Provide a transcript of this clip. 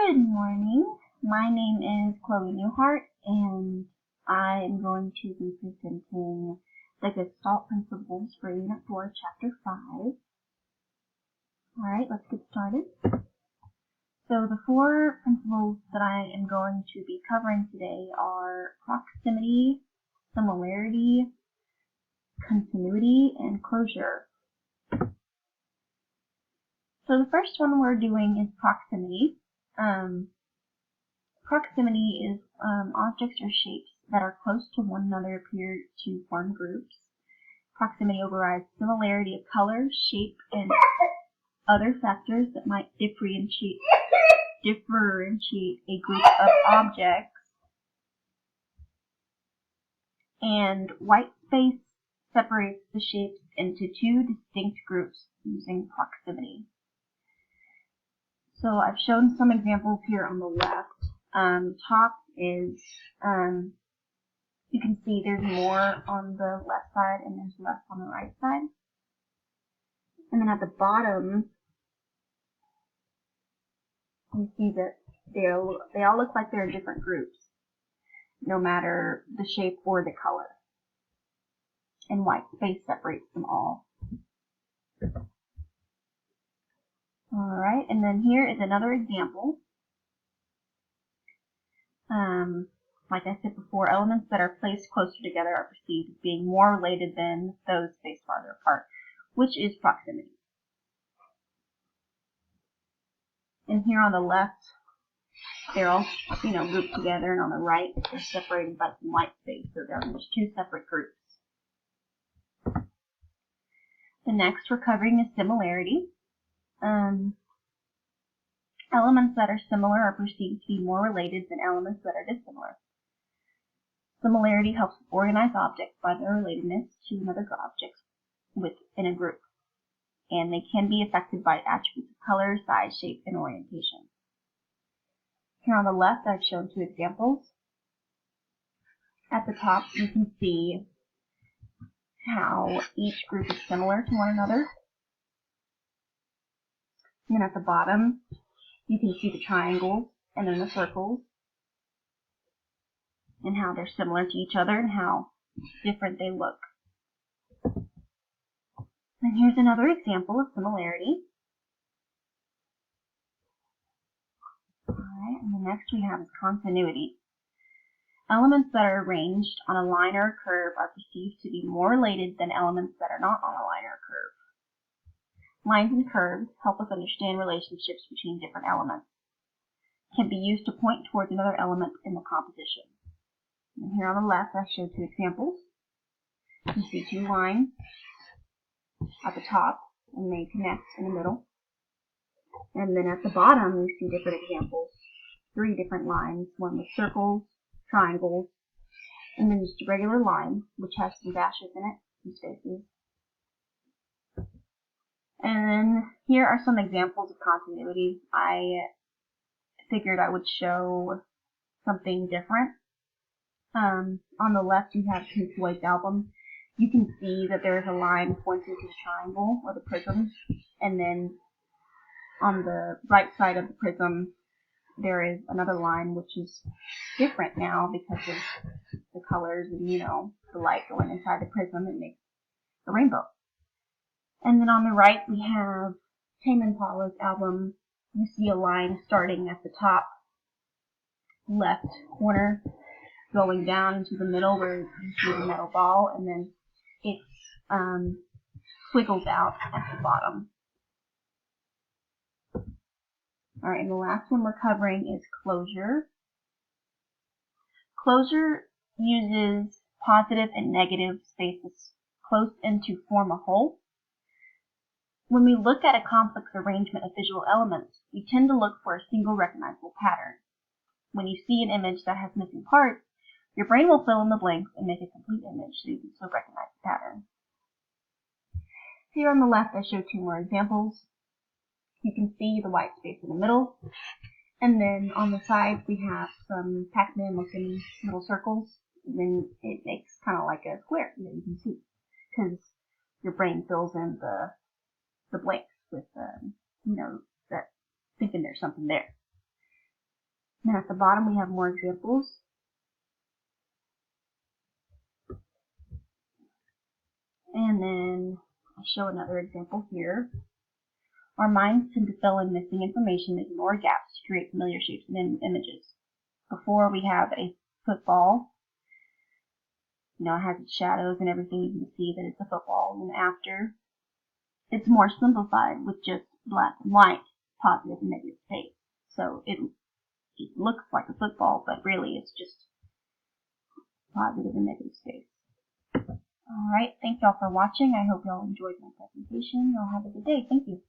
Good morning. My name is Chloe Newhart, and I am going to be presenting the Gestalt principles for Unit 4, Chapter 5. Alright, let's get started. So the four principles that I am going to be covering today are proximity, similarity, continuity, and closure. So the first one we're doing is proximity. Proximity is objects or shapes that are close to one another appear to form groups. Proximity overrides similarity of color, shape, and other factors that might differentiate a group of objects. And white space separates the shapes into two distinct groups using proximity. So I've shown some examples here on the left. Top is, you can see there's more on the left side and there's less on the right side. And then at the bottom, you see that they all look like they're different groups, no matter the shape or the color. And white space separates them all. Alright, and then here is another example. Like I said before, elements that are placed closer together are perceived as being more related than those spaced farther apart, which is proximity. And here on the left, they're all, grouped together, and on the right, they're separated by some white space, so there's two separate groups. The next we're covering is similarity. Elements that are similar are perceived to be more related than elements that are dissimilar. Similarity helps organize objects by their relatedness to another object within a group, and they can be affected by attributes of color, size, shape, and orientation. Here on the left, I've shown two examples. At the top, you can see how each group is similar to one another. And then at the bottom, you can see the triangles and then the circles and how they're similar to each other and how different they look. And here's another example of similarity. Alright, and the next we have is continuity. Elements that are arranged on a line or a curve are perceived to be more related than elements that are not on a line or a curve. Lines and curves help us understand relationships between different elements. Can be used to point towards another element in the composition. And here on the left, I showed two examples. You see two lines at the top, and they connect in the middle. And then at the bottom, you see different examples. Three different lines, one with circles, triangles, and then just a regular line, which has some dashes in it, some spaces. And then here are some examples of continuity. I figured I would show something different. On the left, you have Pink Floyd's album. You can see that there is a line pointing to the triangle or the prism, and then on the right side of the prism, there is another line which is different now because of the colors and, the light going inside the prism. It makes a rainbow. And then on the right, we have Tame Impala's album. You see a line starting at the top left corner, going down into the middle where you see the metal ball, and then it squiggles out at the bottom. Alright, and the last one we're covering is closure. Closure uses positive and negative spaces close in to form a whole. When we look at a complex arrangement of visual elements, we tend to look for a single recognizable pattern. When you see an image that has missing parts, your brain will fill in the blanks and make a complete image so you can still recognize the pattern. Here on the left, I show two more examples. You can see the white space in the middle, and then on the sides we have some Pac-Man looking little circles, and then it makes kind of like a square that you can see, because your brain fills in the blanks with, that thinking there's something there. Then at the bottom we have more examples. And then I show another example here. Our minds tend to fill in missing information and ignore gaps to create familiar shapes and images. Before we have a football, it has its shadows and everything. You can see that it's a football. And after, it's more simplified with just black and white, positive and negative space. So it looks like a football, but really it's just positive and negative space. Alright, thank y'all for watching. I hope y'all enjoyed my presentation. Y'all have a good day. Thank you.